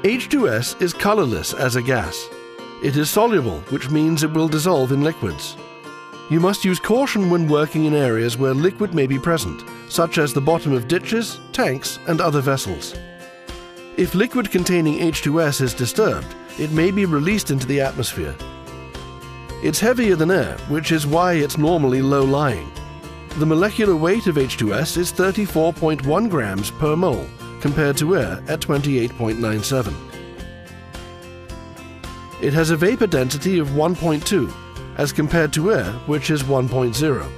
H2S is colorless as a gas. It is soluble, which means it will dissolve in liquids. You must use caution when working in areas where liquid may be present, such as the bottom of ditches, tanks, and other vessels. If liquid containing H2S is disturbed, it may be released into the atmosphere. It's heavier than air, which is why it's normally low-lying. The molecular weight of H2S is 34.1 grams per mole, compared to air at 28.97. It has a vapor density of 1.2, as compared to air, which is 1.0.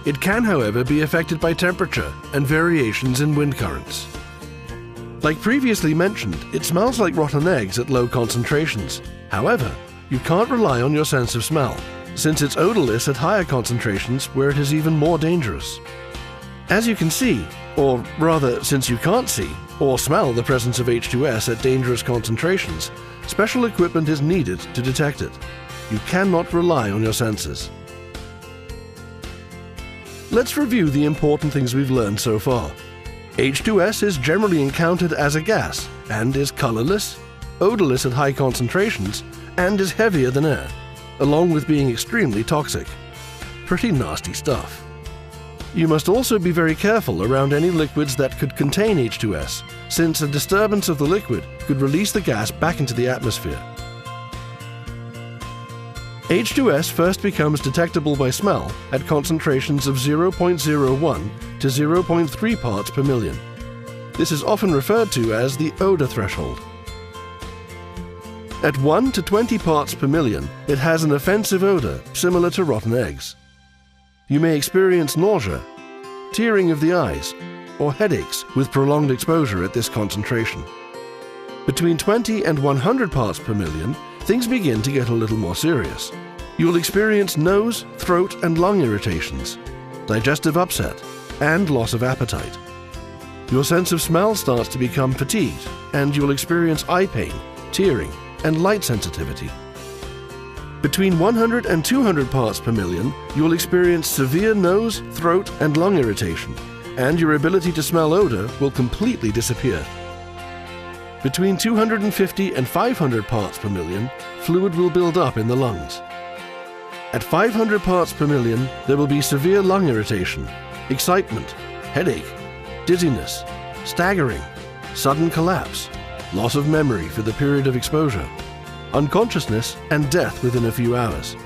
It can, however, be affected by temperature and variations in wind currents. Like previously mentioned, it smells like rotten eggs at low concentrations. However, you can't rely on your sense of smell, since it's odorless at higher concentrations where it is even more dangerous. As you can see, or rather, since you can't see or smell the presence of H2S at dangerous concentrations, special equipment is needed to detect it. You cannot rely on your senses. Let's review the important things we've learned so far. H2S is generally encountered as a gas and is colorless, odorless at high concentrations, and is heavier than air, along with being extremely toxic. Pretty nasty stuff. You must also be very careful around any liquids that could contain H2S, since a disturbance of the liquid could release the gas back into the atmosphere. H2S first becomes detectable by smell at concentrations of 0.01 to 0.3 parts per million. This is often referred to as the odor threshold. At 1 to 20 parts per million, it has an offensive odor similar to rotten eggs. You may experience nausea, tearing of the eyes, or headaches with prolonged exposure at this concentration. Between 20 and 100 parts per million, things begin to get a little more serious. You'll experience nose, throat, and lung irritations, digestive upset, and loss of appetite. Your sense of smell starts to become fatigued, and you'll experience eye pain, tearing, and light sensitivity. Between 100 and 200 parts per million, you will experience severe nose, throat, and lung irritation, and your ability to smell odor will completely disappear. Between 250 and 500 parts per million, fluid will build up in the lungs. At 500 parts per million, there will be severe lung irritation, excitement, headache, dizziness, staggering, sudden collapse, loss of memory for the period of exposure, unconsciousness, and death within a few hours.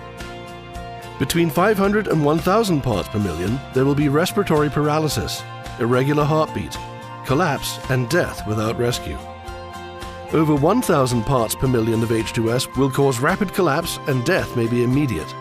Between 500 and 1,000 parts per million, there will be respiratory paralysis, irregular heartbeat, collapse, and death without rescue. Over 1,000 parts per million of H2S will cause rapid collapse, and death may be immediate.